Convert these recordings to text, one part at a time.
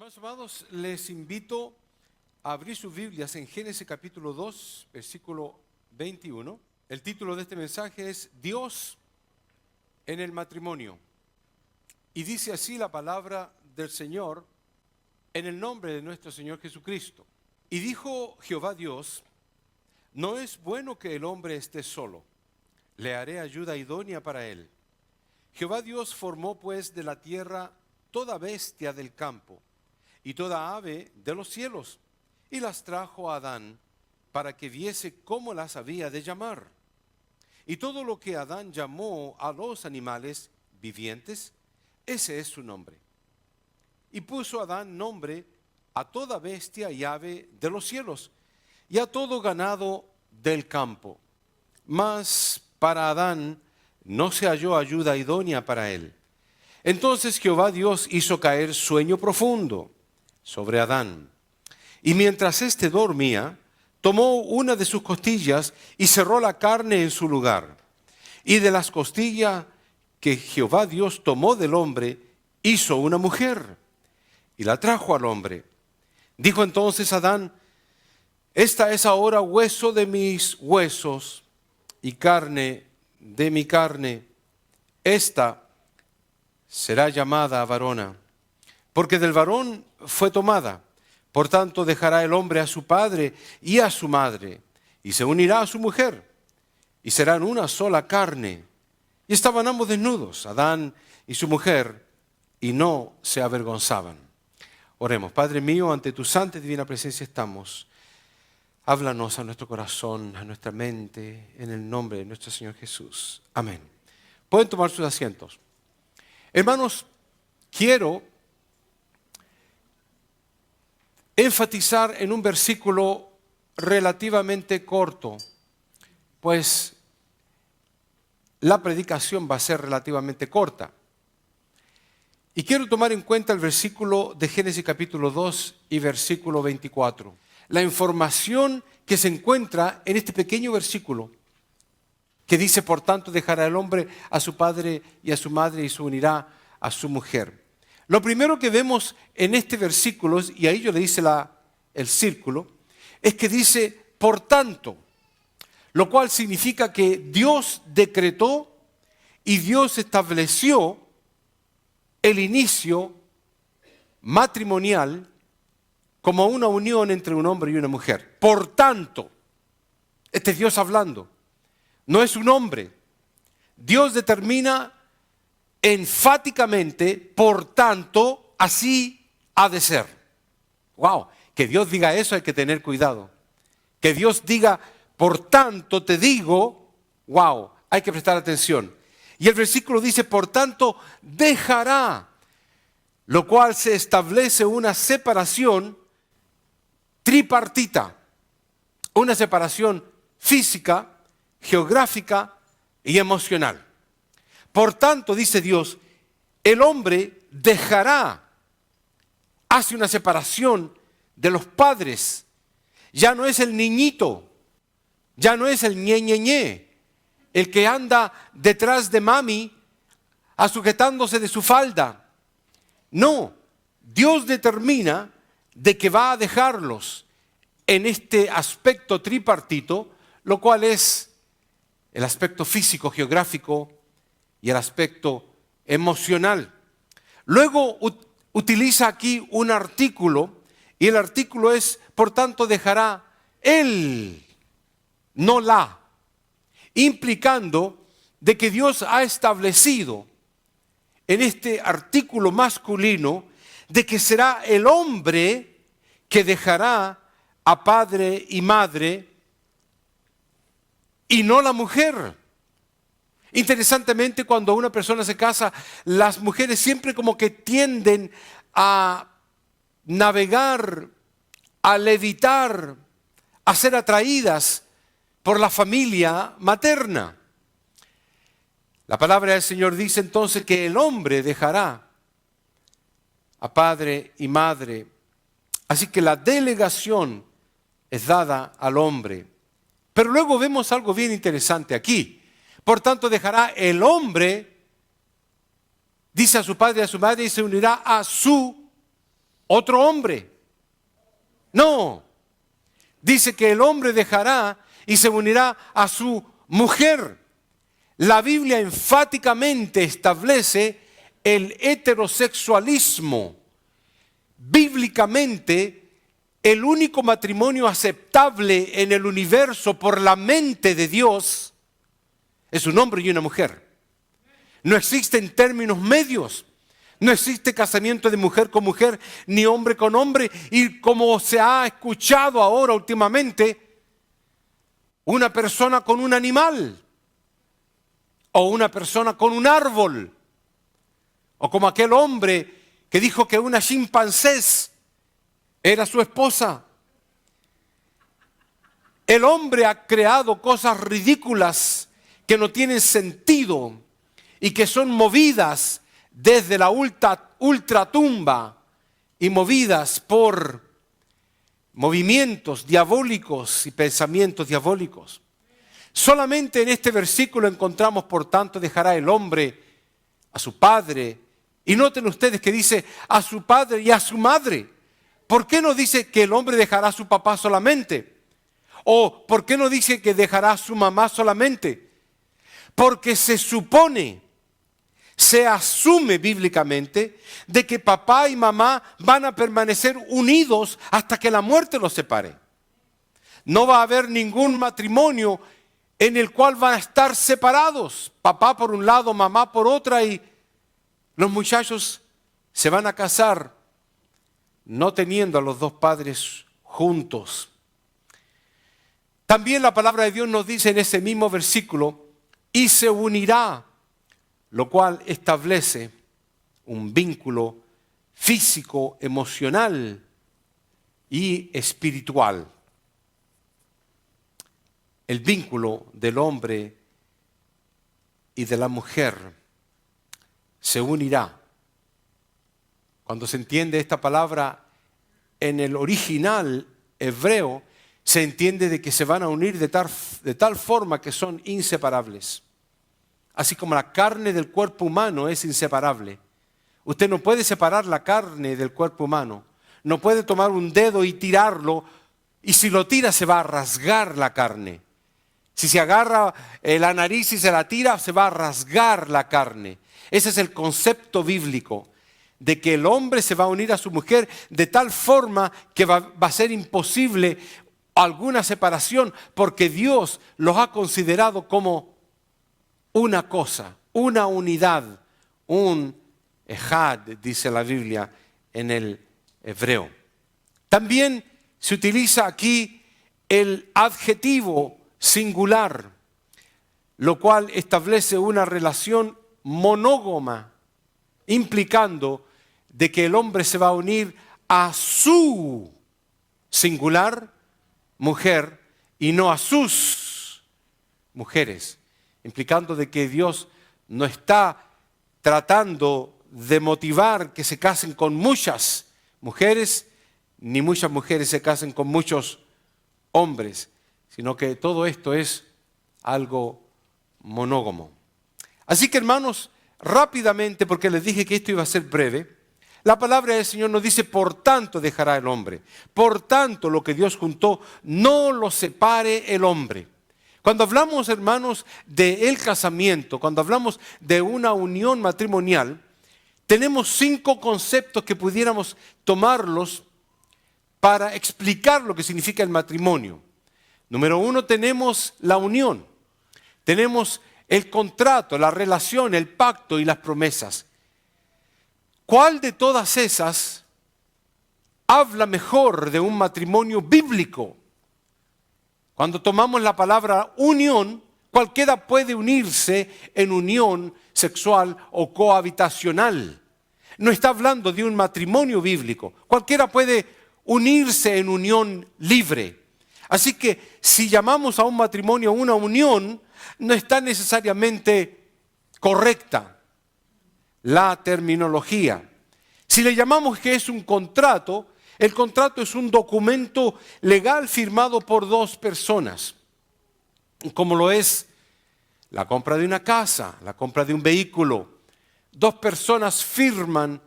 Hermanos amados, les invito a abrir sus Biblias en Génesis capítulo 2, versículo 21. El título de este mensaje es Dios en el matrimonio. Y dice así la palabra del Señor en el nombre de nuestro Señor Jesucristo. Y dijo Jehová Dios, no es bueno que el hombre esté solo, le haré ayuda idónea para él. Jehová Dios formó pues de la tierra toda bestia del campo y toda ave de los cielos, y las trajo a Adán para que viese cómo las había de llamar. Y todo lo que Adán llamó a los animales vivientes, ese es su nombre. Y puso Adán nombre a toda bestia y ave de los cielos, y a todo ganado del campo. Mas para Adán no se halló ayuda idónea para él. Entonces Jehová Dios hizo caer sueño profundo sobre Adán. Y mientras éste dormía, tomó una de sus costillas y cerró la carne en su lugar. Y de las costillas que Jehová Dios tomó del hombre, hizo una mujer y la trajo al hombre. Dijo entonces Adán, esta es ahora hueso de mis huesos y carne de mi carne. Esta será llamada varona, porque del varón fue tomada. Por tanto dejará el hombre a su padre y a su madre, y se unirá a su mujer, y serán una sola carne. Y estaban ambos desnudos, Adán y su mujer, y no se avergonzaban. Oremos. Padre mío, ante tu santa y divina presencia estamos. Háblanos a nuestro corazón, a nuestra mente, en el nombre de nuestro Señor Jesús. Amén. Pueden tomar sus asientos. Hermanos, quiero enfatizar en un versículo relativamente corto, pues la predicación va a ser relativamente corta. Y quiero tomar en cuenta el versículo de Génesis capítulo 2 y versículo 24. La información que se encuentra en este pequeño versículo, que dice, por tanto dejará el hombre a su padre y a su madre y se unirá a su mujer. Lo primero que vemos en este versículo, y ahí yo le hice el círculo, es que dice, por tanto, lo cual significa que Dios decretó y Dios estableció el inicio matrimonial como una unión entre un hombre y una mujer. Por tanto, este es Dios hablando, no es un hombre. Dios determina enfáticamente, por tanto, así ha de ser. Wow, que Dios diga eso hay que tener cuidado. Que Dios diga, por tanto te digo, wow, hay que prestar atención. Y el versículo dice, por tanto dejará, lo cual se establece una separación tripartita, una separación física, geográfica y emocional. Por tanto, dice Dios, el hombre dejará, hace una separación de los padres. Ya no es el niñito, ya no es el ñe, el que anda detrás de mami, sujetándose de su falda. No, Dios determina de que va a dejarlos en este aspecto tripartito, lo cual es el aspecto físico, geográfico y el aspecto emocional. Luego utiliza aquí un artículo, y el artículo es, por tanto dejará él, no la, implicando de que Dios ha establecido en este artículo masculino de que será el hombre que dejará a padre y madre y no la mujer. Interesantemente, cuando una persona se casa, las mujeres siempre como que tienden a navegar, a levitar, a ser atraídas por la familia materna. La palabra del Señor dice entonces que el hombre dejará a padre y madre. Así que la delegación es dada al hombre. Pero luego vemos algo bien interesante aquí. Por tanto dejará el hombre, dice a su padre y a su madre, y se unirá a su otro hombre. No. Dice que el hombre dejará y se unirá a su mujer. La Biblia enfáticamente establece el heterosexualismo. Bíblicamente, el único matrimonio aceptable en el universo por la mente de Dios es un hombre y una mujer. No existen términos medios. No existe casamiento de mujer con mujer, ni hombre con hombre. Y como se ha escuchado ahora últimamente, una persona con un animal, o una persona con un árbol, o como aquel hombre que dijo que una chimpancé era su esposa. El hombre ha creado cosas ridículas que no tienen sentido y que son movidas desde la ultratumba y movidas por movimientos diabólicos y pensamientos diabólicos. Solamente en este versículo encontramos, por tanto, dejará el hombre a su padre. Y noten ustedes que dice a su padre y a su madre. ¿Por qué no dice que el hombre dejará a su papá solamente? ¿O por qué no dice que dejará a su mamá solamente? Porque se supone, se asume bíblicamente de que papá y mamá van a permanecer unidos hasta que la muerte los separe. No va a haber ningún matrimonio en el cual van a estar separados. Papá por un lado, mamá por otra, y los muchachos se van a casar no teniendo a los dos padres juntos. También la palabra de Dios nos dice en ese mismo versículo, y se unirá, lo cual establece un vínculo físico, emocional y espiritual. El vínculo del hombre y de la mujer se unirá. Cuando se entiende esta palabra en el original hebreo, se entiende de que se van a unir de tal forma que son inseparables. Así como la carne del cuerpo humano es inseparable. Usted no puede separar la carne del cuerpo humano. No puede tomar un dedo y tirarlo, y si lo tira se va a rasgar la carne. Si se agarra la nariz y se la tira, se va a rasgar la carne. Ese es el concepto bíblico, de que el hombre se va a unir a su mujer de tal forma que va a ser imposible alguna separación, porque Dios los ha considerado como una cosa, una unidad, un ejad, dice la Biblia en el hebreo. También se utiliza aquí el adjetivo singular, lo cual establece una relación monógama, implicando de que el hombre se va a unir a su singular mujer y no a sus mujeres, implicando de que Dios no está tratando de motivar que se casen con muchas mujeres, ni muchas mujeres se casen con muchos hombres, sino que todo esto es algo monógamo. Así que, hermanos, rápidamente, porque les dije que esto iba a ser breve, la palabra del Señor nos dice, por tanto dejará el hombre. Por tanto, lo que Dios juntó, no lo separe el hombre. Cuando hablamos, hermanos, del casamiento, cuando hablamos de una unión matrimonial, tenemos 5 conceptos que pudiéramos tomarlos para explicar lo que significa el matrimonio. Número 1, tenemos la unión. Tenemos el contrato, la relación, el pacto y las promesas. ¿Cuál de todas esas habla mejor de un matrimonio bíblico? Cuando tomamos la palabra unión, cualquiera puede unirse en unión sexual o cohabitacional. No está hablando de un matrimonio bíblico. Cualquiera puede unirse en unión libre. Así que si llamamos a un matrimonio una unión, no está necesariamente correcta la terminología. Si le llamamos que es un contrato, el contrato es un documento legal firmado por 2 personas, como lo es la compra de una casa, la compra de un vehículo. 2 personas firman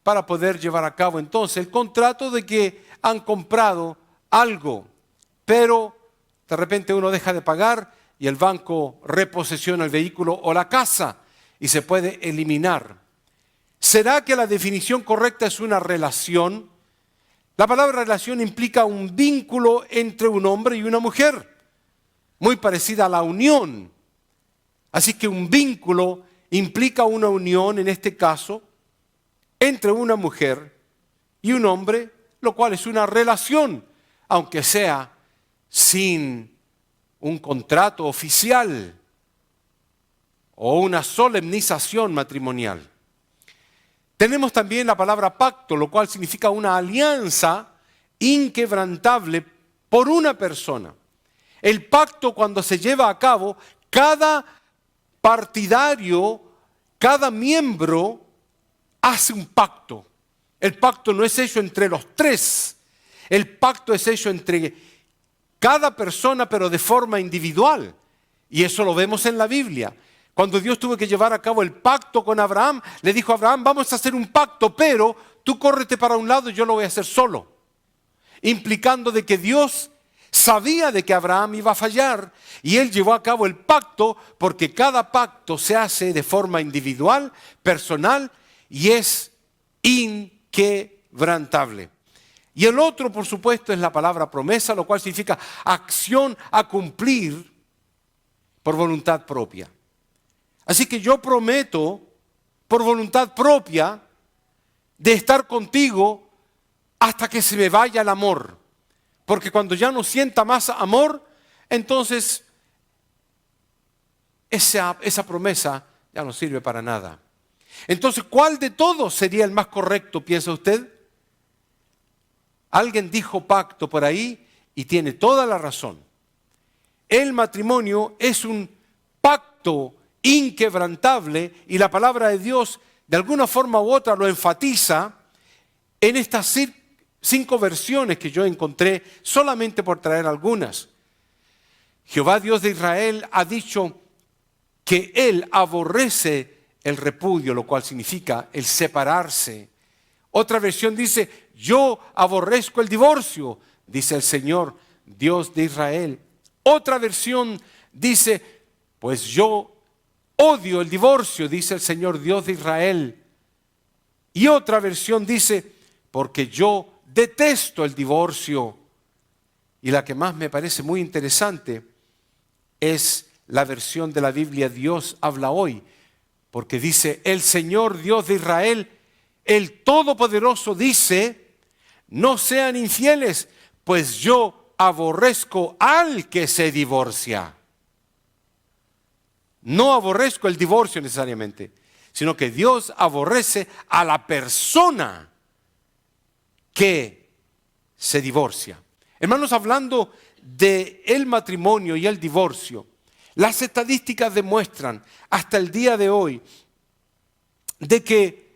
para poder llevar a cabo entonces el contrato de que han comprado algo, pero de repente uno deja de pagar y el banco reposesiona el vehículo o la casa y se puede eliminar. ¿Será que la definición correcta es una relación? La palabra relación implica un vínculo entre un hombre y una mujer, muy parecida a la unión. Así que un vínculo implica una unión, en este caso, entre una mujer y un hombre, lo cual es una relación, aunque sea sin un contrato oficial o una solemnización matrimonial. Tenemos también la palabra pacto, lo cual significa una alianza inquebrantable por una persona. El pacto, cuando se lleva a cabo, cada partidario, cada miembro hace un pacto. El pacto no es hecho entre los tres. El pacto es hecho entre cada persona, pero de forma individual. Y eso lo vemos en la Biblia. Cuando Dios tuvo que llevar a cabo el pacto con Abraham, le dijo a Abraham, vamos a hacer un pacto, pero tú córrete para un lado y yo lo voy a hacer solo. Implicando de que Dios sabía de que Abraham iba a fallar y él llevó a cabo el pacto porque cada pacto se hace de forma individual, personal y es inquebrantable. Y el otro, por supuesto, es la palabra promesa, lo cual significa acción a cumplir por voluntad propia. Así que yo prometo por voluntad propia de estar contigo hasta que se me vaya el amor. Porque cuando ya no sienta más amor, entonces esa promesa ya no sirve para nada. Entonces, ¿cuál de todos sería el más correcto, piensa usted? Alguien dijo pacto por ahí y tiene toda la razón. El matrimonio es un pacto inquebrantable y la palabra de Dios de alguna forma u otra lo enfatiza en estas 5 versiones que yo encontré, solamente por traer algunas. Jehová Dios de Israel ha dicho que Él aborrece el repudio, lo cual significa el separarse. Otra versión dice, yo aborrezco el divorcio, dice el Señor Dios de Israel. Otra versión dice, pues yo odio el divorcio, dice el Señor Dios de Israel. Y otra versión dice, porque yo detesto el divorcio. Y la que más me parece muy interesante es la versión de la Biblia Dios habla hoy, porque dice, el Señor Dios de Israel, el Todopoderoso dice, no sean infieles, pues yo aborrezco al que se divorcia. No aborrezco el divorcio necesariamente, sino que Dios aborrece a la persona que se divorcia. Hermanos, hablando del matrimonio y el divorcio, las estadísticas demuestran hasta el día de hoy de que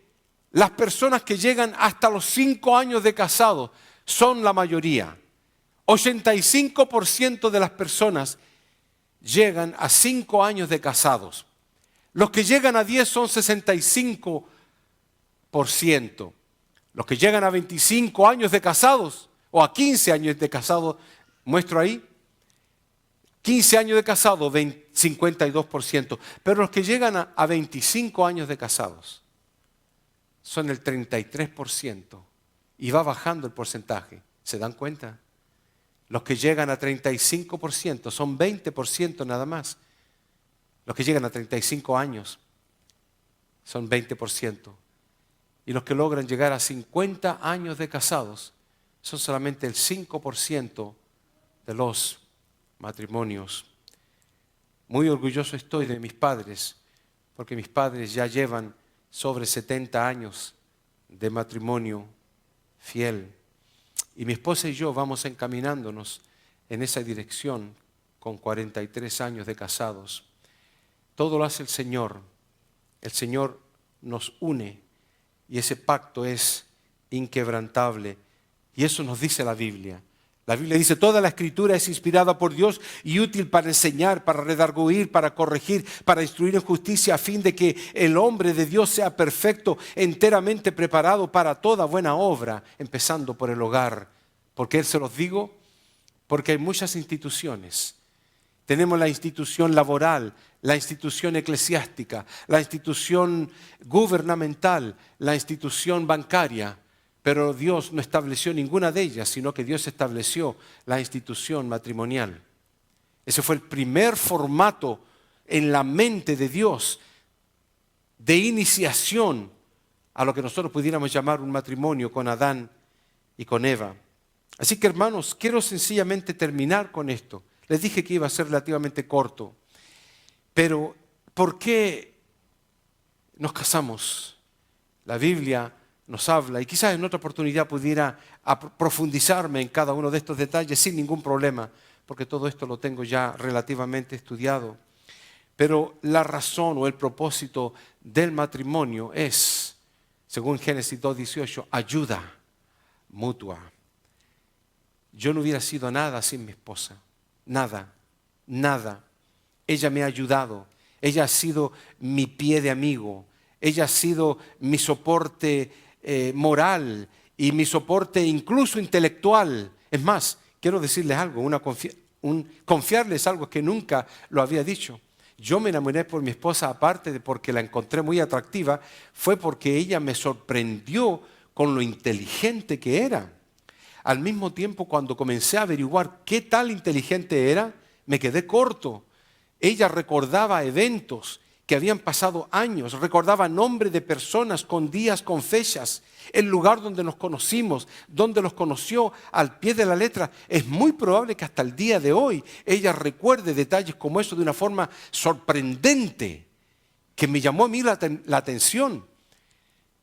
las personas que llegan hasta los 5 años de casados son la mayoría. 85% de las personas llegan a 5 años de casados. Los que llegan a 10 son 65%. Los que llegan a 25 años de casados o a 15 años de casados, muestro ahí, 15 años de casado, 52%. Pero los que llegan a 25 años de casados son el 33% y va bajando el porcentaje. ¿Se dan cuenta? Los que llegan a 35% son 20% nada más. Los que llegan a 35 años son 20%. Y los que logran llegar a 50 años de casados son solamente el 5% de los matrimonios. Muy orgulloso estoy de mis padres, porque mis padres ya llevan sobre 70 años de matrimonio fiel. Y mi esposa y yo vamos encaminándonos en esa dirección con 43 años de casados. Todo lo hace el Señor. El Señor nos une y ese pacto es inquebrantable. Y eso nos dice la Biblia. La Biblia dice, toda la Escritura es inspirada por Dios y útil para enseñar, para redarguir, para corregir, para instruir en justicia, a fin de que el hombre de Dios sea perfecto, enteramente preparado para toda buena obra, empezando por el hogar. ¿Por qué se los digo? Porque hay muchas instituciones. Tenemos la institución laboral, la institución eclesiástica, la institución gubernamental, la institución bancaria. Pero Dios no estableció ninguna de ellas, sino que Dios estableció la institución matrimonial. Ese fue el primer formato en la mente de Dios de iniciación a lo que nosotros pudiéramos llamar un matrimonio con Adán y con Eva. Así que, hermanos, quiero sencillamente terminar con esto. Les dije que iba a ser relativamente corto. Pero, ¿por qué nos casamos? La Biblia nos habla, y quizás en otra oportunidad pudiera profundizarme en cada uno de estos detalles sin ningún problema, porque todo esto lo tengo ya relativamente estudiado. Pero la razón o el propósito del matrimonio es, según Génesis 2:18, ayuda mutua. Yo no hubiera sido nada sin mi esposa, nada, nada. Ella me ha ayudado, ella ha sido mi pie de amigo, ella ha sido mi soporte moral y mi soporte incluso intelectual. Es más, quiero decirles algo, confiarles algo que nunca lo había dicho. Yo me enamoré por mi esposa, aparte de porque la encontré muy atractiva, fue porque ella me sorprendió con lo inteligente que era. Al mismo tiempo, cuando comencé a averiguar qué tal inteligente era, me quedé corto. Ella recordaba eventos que habían pasado años, recordaba nombres de personas con días, con fechas, el lugar donde nos conocimos, donde los conoció al pie de la letra. Es muy probable que hasta el día de hoy ella recuerde detalles como eso de una forma sorprendente, que me llamó a mí la atención.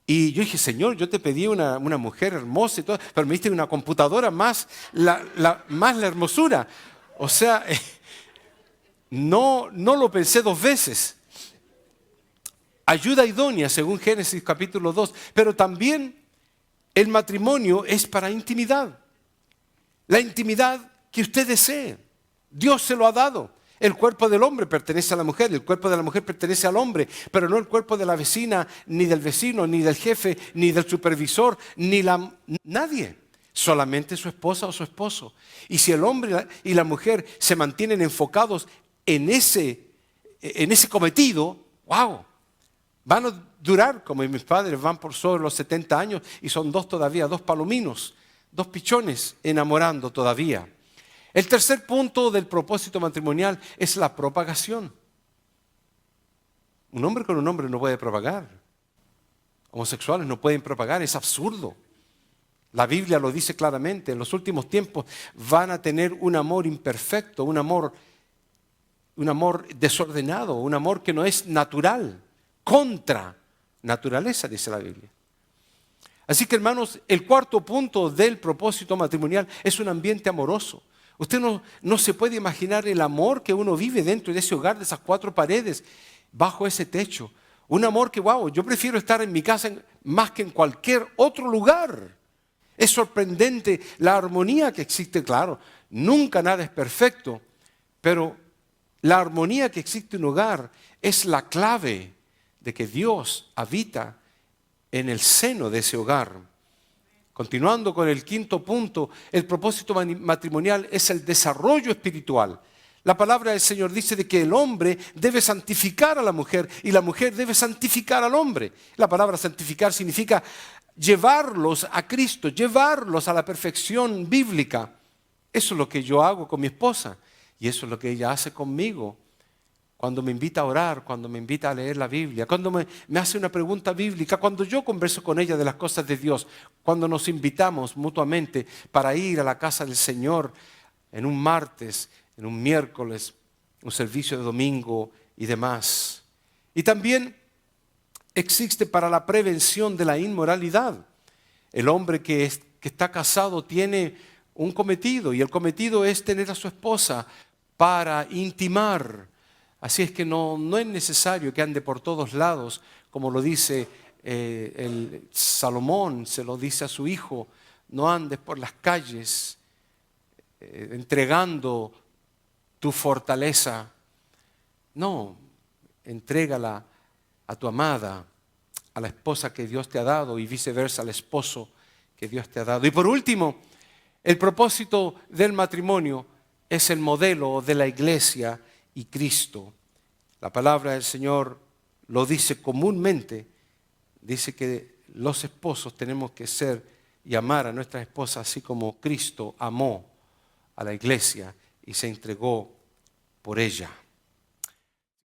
Y yo dije, Señor, yo te pedí una mujer hermosa y todo, pero me diste una computadora más la hermosura. O sea, no lo pensé dos veces. Ayuda idónea, según Génesis capítulo 2. Pero también el matrimonio es para intimidad. La intimidad que usted desee. Dios se lo ha dado. El cuerpo del hombre pertenece a la mujer, el cuerpo de la mujer pertenece al hombre, pero no el cuerpo de la vecina, ni del vecino, ni del jefe, ni del supervisor, nadie. Solamente su esposa o su esposo. Y si el hombre y la mujer se mantienen enfocados en ese cometido, ¡wow! Van a durar, como mis padres van por sobre los 70 años y son dos palominos, dos pichones enamorando todavía. El tercer punto del propósito matrimonial es la propagación. Un hombre con un hombre no puede propagar. Homosexuales no pueden propagar, es absurdo. La Biblia lo dice claramente, en los últimos tiempos van a tener un amor imperfecto, un amor desordenado, un amor que no es natural, contra naturaleza, dice la Biblia. Así que, hermanos, el cuarto punto del propósito matrimonial es un ambiente amoroso. Usted no se puede imaginar el amor que uno vive dentro de ese hogar, de esas cuatro paredes, bajo ese techo. Un amor que, wow, yo prefiero estar en mi casa más que en cualquier otro lugar. Es sorprendente la armonía que existe, claro. Nunca nada es perfecto, pero la armonía que existe en un hogar es la clave de que Dios habita en el seno de ese hogar. Continuando con el quinto punto, el propósito matrimonial es el desarrollo espiritual. La palabra del Señor dice de que el hombre debe santificar a la mujer y la mujer debe santificar al hombre. La palabra santificar significa llevarlos a Cristo, llevarlos a la perfección bíblica. Eso es lo que yo hago con mi esposa y eso es lo que ella hace conmigo. Cuando me invita a orar, cuando me invita a leer la Biblia, cuando me hace una pregunta bíblica, cuando yo converso con ella de las cosas de Dios, cuando nos invitamos mutuamente para ir a la casa del Señor en un martes, en un miércoles, un servicio de domingo y demás. Y también existe para la prevención de la inmoralidad. El hombre que está casado tiene un cometido y el cometido es tener a su esposa para intimar. Así es que no es necesario que ande por todos lados, como lo dice Salomón, se lo dice a su hijo, no andes por las calles entregando tu fortaleza. No, entrégala a tu amada, a la esposa que Dios te ha dado y viceversa al esposo que Dios te ha dado. Y por último, el propósito del matrimonio es el modelo de la iglesia y Cristo. La palabra del Señor lo dice comúnmente, dice que los esposos tenemos que ser y amar a nuestras esposas así como Cristo amó a la iglesia y se entregó por ella.